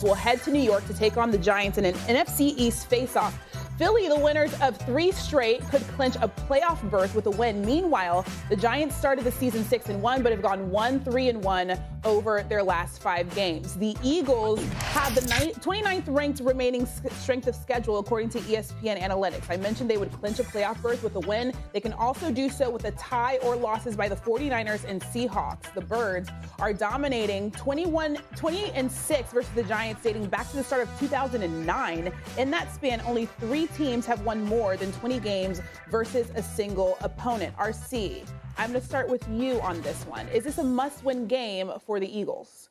will head to New York to take on the Giants in an NFC East face-off. Philly, the winners of 3 straight, could clinch a playoff berth with a win. Meanwhile, the Giants started the season 6-1, but have gone 1-3-1 over their last 5 games. The Eagles have the 29th ranked remaining strength of schedule, according to ESPN Analytics. I mentioned they would clinch a playoff berth with a win. They can also do so with a tie or losses by the 49ers and Seahawks. The Birds are dominating 20-6 versus the Giants dating back to the start of 2009. In that span, only 3 teams have won more than 20 games versus a single opponent. RC, I'm going to start with you on this one. Is this a must-win game for the Eagles?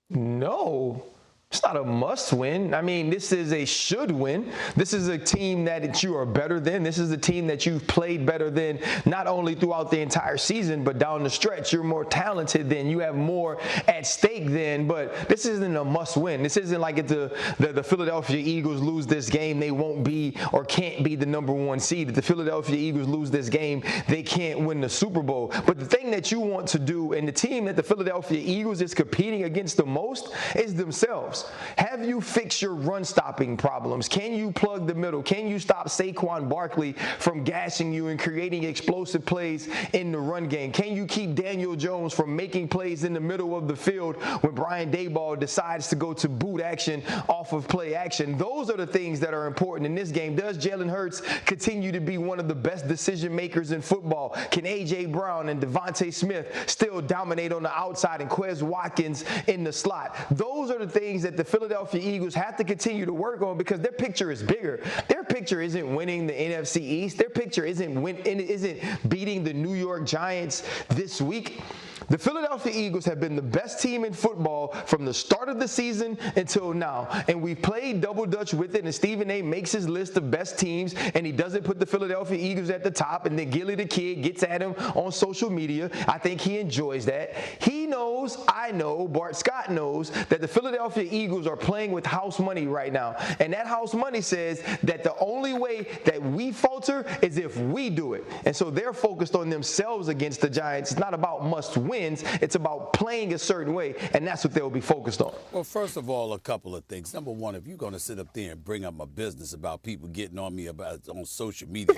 No. It's not a must win. I mean, this is a should win. This is a team that you are better than. This is a team that you've played better than, not only throughout the entire season, but down the stretch. You're more talented than. You have more at stake than. But this isn't a must win. This isn't like if the Philadelphia Eagles lose this game, they won't be or can't be the number 1 seed. If the Philadelphia Eagles lose this game, they can't win the Super Bowl. But the thing that you want to do, and the team that the Philadelphia Eagles is competing against the most, is themselves. Have you fixed your run-stopping problems? Can you plug the middle? Can you stop Saquon Barkley from gashing you and creating explosive plays in the run game? Can you keep Daniel Jones from making plays in the middle of the field when Brian Daboll decides to go to boot action off of play action? Those are the things that are important in this game. Does Jalen Hurts continue to be one of the best decision makers in football? Can A.J. Brown and Devontae Smith still dominate on the outside and Quez Watkins in the slot? Those are the things that the Philadelphia Eagles have to continue to work on, because their picture is bigger. Their picture isn't winning the NFC East. Their picture isn't beating the New York Giants this week. The Philadelphia Eagles have been the best team in football from the start of the season until now. And we've played double dutch with it, and Stephen A makes his list of best teams, and he doesn't put the Philadelphia Eagles at the top, and then Gilly the Kid gets at him on social media. I think he enjoys that. He knows, I know, Bart Scott knows that the Philadelphia Eagles are playing with house money right now. And that house money says that the only way that we falter is if we do it. And so they're focused on themselves against the Giants. It's not about must wins. It's about playing a certain way, and that's what they'll be focused on. Well, first of all, a couple of things. Number one, if you're going to sit up there and bring up my business about people getting on me about on social media,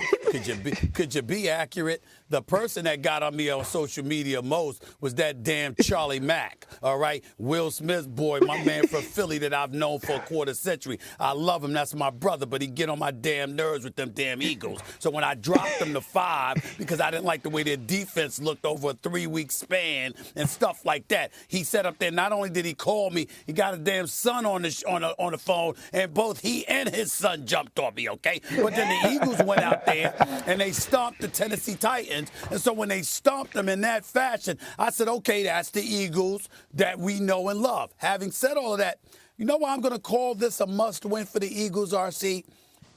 could you be accurate? The person that got on me on social media most was that damn Charlie Mack, all right? Will Smith's boy, my man from Philly that I've known for a quarter century. I love him. That's my brother, but he get on my damn nerves with them damn Eagles. So when I dropped them to 5 because I didn't like the way their defense looked over a 3-week span, and stuff like that. He sat up there. Not only did he call me, he got a damn son on the phone, and both he and his son jumped on me, okay? But then the Eagles went out there, and they stomped the Tennessee Titans. And so when they stomped them in that fashion, I said, okay, that's the Eagles that we know and love. Having said all of that, you know why I'm going to call this a must-win for the Eagles, RC?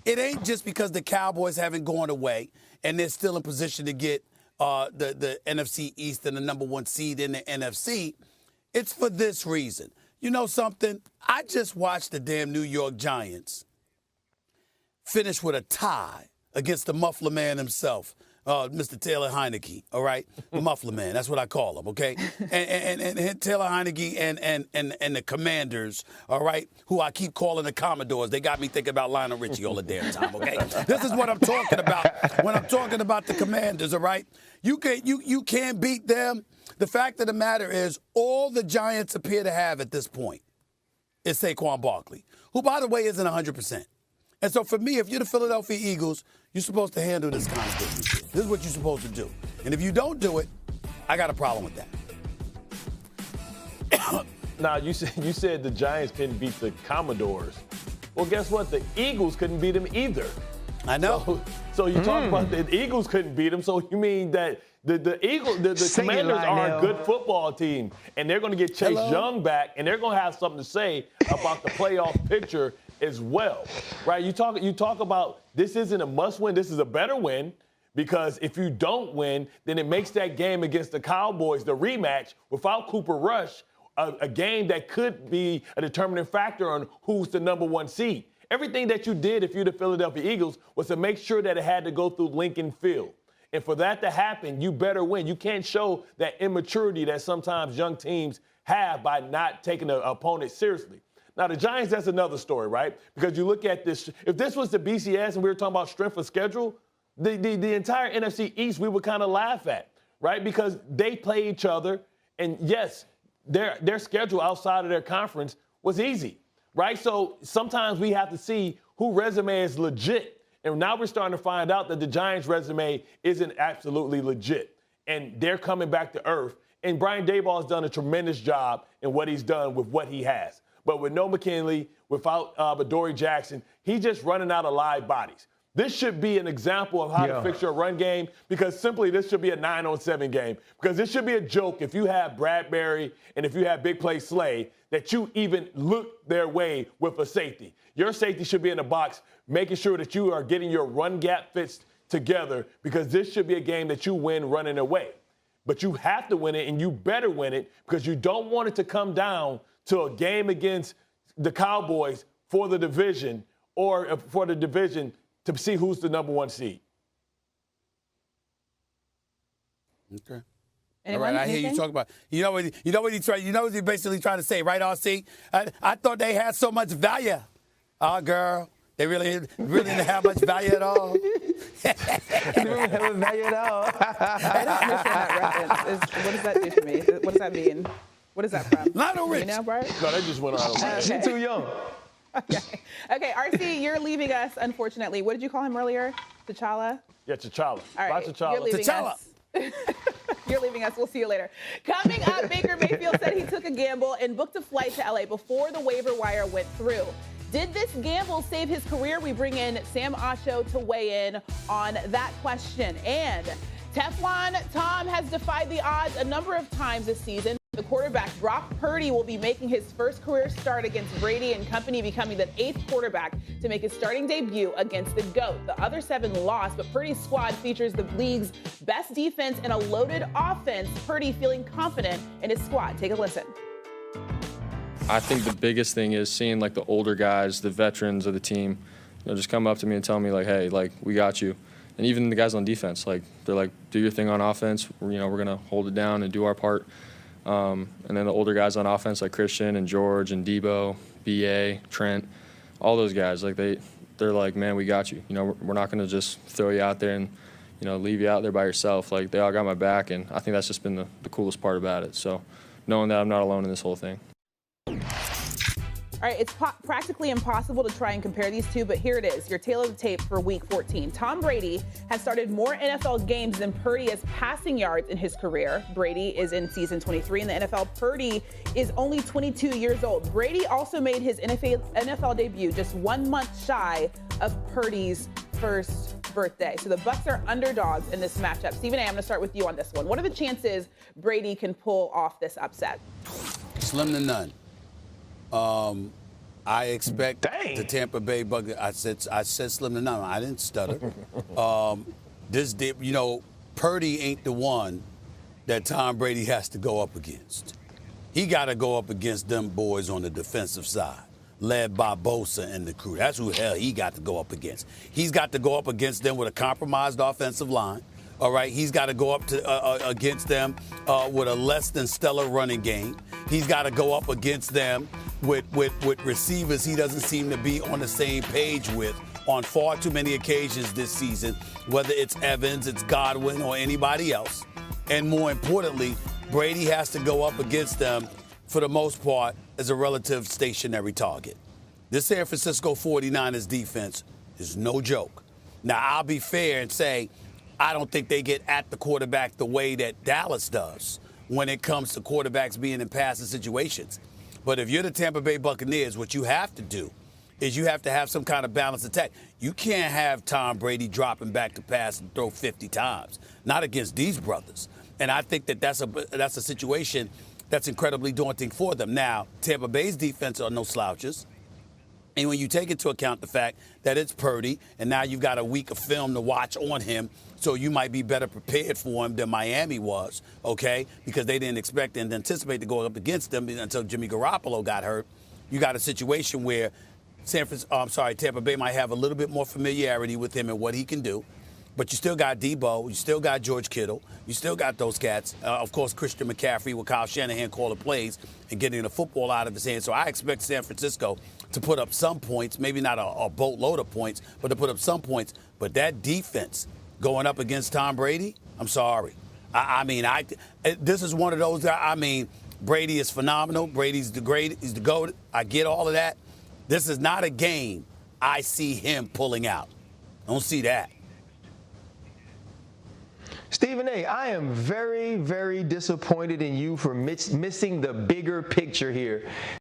It ain't just because the Cowboys haven't gone away, and they're still in position to get the NFC East and the number 1 seed in the NFC. It's for this reason. You know something? I just watched the damn New York Giants finish with a tie against the Muffler Man himself, Mr. Taylor Heineke, all right? The Muffler Man, that's what I call him, okay? And Taylor Heineke and the Commanders, all right, who I keep calling the Commodores. They got me thinking about Lionel Richie all the damn time, okay? This is what I'm talking about when I'm talking about the Commanders, all right? You can't beat them. The fact of the matter is all the Giants appear to have at this point is Saquon Barkley, who, by the way, isn't 100%. And so for me, if you're the Philadelphia Eagles, you're supposed to handle this kind of business. This is what you're supposed to do. And if you don't do it, I got a problem with that. Now, you said the Giants couldn't beat the Commodores. Well, guess what? The Eagles couldn't beat them either. I know. So you talk about the Eagles couldn't beat them, so you mean that the Commanders are a good football team, and they're going to get Chase Young back, and they're going to have something to say about the playoff picture as well, right? You talk about this isn't a must-win. This is a better win, because if you don't win, then it makes that game against the Cowboys, the rematch, without Cooper Rush, a game that could be a determining factor on who's the number 1 seed. Everything that you did if you're the Philadelphia Eagles was to make sure that it had to go through Lincoln Field. And for that to happen, you better win. You can't show that immaturity that sometimes young teams have by not taking the opponent seriously. Now, the Giants, that's another story, right? Because you look at this, if this was the BCS and we were talking about strength of schedule, the entire NFC East we would kind of laugh at, right? Because they play each other, and yes, their schedule outside of their conference was easy, right? So sometimes we have to see who resume is legit. And now we're starting to find out that the Giants' resume isn't absolutely legit. And they're coming back to earth. And Brian Daboll has done a tremendous job in what he's done with what he has. But with no McKinley, without Adoree Jackson, he's just running out of live bodies. This should be an example of how to fix your run game, because simply this should be a 9-on-7 game. Because this should be a joke if you have Bradbury and if you have Big Play Slay that you even look their way with a safety. Your safety should be in the box, making sure that you are getting your run gap fits together, because this should be a game that you win running away. But you have to win it, and you better win it, because you don't want it to come down to a game against the Cowboys for the division, or for the division to see who's the number one seed. Okay. Anyone, all right, I hear you talk about. You know what he's basically trying to say, right, RC? I thought they had so much value. Oh, girl, they really didn't have much value at all. They don't have value at all. I don't understand that reference. What does that do to me? What does that mean? What is that from? Lionel Rich. You know, Bart? No, they just went out of line. She's too young. Okay, RC, you're leaving us, unfortunately. What did you call him earlier? T'Challa? Yeah, T'Challa. All right, T'Challa. you're leaving us. You're leaving us. We'll see you later. Coming up, Baker Mayfield said he took a gamble and booked a flight to LA before the waiver wire went through. Did this gamble save his career? We bring in Sam Acho to weigh in on that question. And Teflon Tom has defied the odds a number of times this season. The quarterback, Brock Purdy, will be making his first career start against Brady and company, becoming the 8th quarterback to make his starting debut against the GOAT. The other 7 lost, but Purdy's squad features the league's best defense and a loaded offense. Purdy feeling confident in his squad. Take a listen. I think the biggest thing is seeing like the older guys, the veterans of the team, just come up to me and tell me like, hey, like, we got you. And even the guys on defense, like, they're like, do your thing on offense. We're going to hold it down and do our part. And then the older guys on offense like Christian and George and Debo, B.A., Trent, all those guys, like they're like, man, we got you. We're not going to just throw you out there and, leave you out there by yourself. Like, they all got my back, and I think that's just been the coolest part about it. So knowing that I'm not alone in this whole thing. All right, it's practically impossible to try and compare these two, but here it is, your tail of the tape for Week 14. Tom Brady has started more NFL games than Purdy has passing yards in his career. Brady is in season 23 in the NFL. Purdy is only 22 years old. Brady also made his NFL debut just 1 month shy of Purdy's first birthday. So the Bucs are underdogs in this matchup. Stephen A., I'm going to start with you on this one. What are the chances Brady can pull off this upset? Slim to none. I expect the Tampa Bay Buccaneers. I said slim to none. I didn't stutter. Purdy ain't the one that Tom Brady has to go up against. He got to go up against them boys on the defensive side, led by Bosa and the crew. That's who the hell he got to go up against. He's got to go up against them with a compromised offensive line. All right, he's got to go up to against them with a less than stellar running game. He's got to go up against them with receivers he doesn't seem to be on the same page with on far too many occasions this season, whether it's Evans, it's Godwin, or anybody else. And more importantly, Brady has to go up against them, for the most part, as a relative stationary target. This San Francisco 49ers defense is no joke. Now, I'll be fair and say, I don't think they get at the quarterback the way that Dallas does when it comes to quarterbacks being in passing situations. But if you're the Tampa Bay Buccaneers, what you have to do is you have to have some kind of balanced attack. You can't have Tom Brady dropping back to pass and throw 50 times, not against these brothers. And I think that's a situation that's incredibly daunting for them. Now, Tampa Bay's defense are no slouches. And when you take into account the fact that it's Purdy, and now you've got a week of film to watch on him, so you might be better prepared for him than Miami was, okay? Because they didn't expect and anticipate to go up against them until Jimmy Garoppolo got hurt. You got a situation where Tampa Bay might have a little bit more familiarity with him and what he can do. But you still got Debo. You still got George Kittle. You still got those cats. Of course, Christian McCaffrey with Kyle Shanahan calling plays and getting the football out of his hands. So I expect San Francisco to put up some points, maybe not a boatload of points, but to put up some points. But that defense going up against Tom Brady, I'm sorry. This is one of those. Brady is phenomenal. Brady's the great. He's the GOAT. I get all of that. This is not a game I see him pulling out. I don't see that. Stephen A., I am very, very disappointed in you for missing the bigger picture here.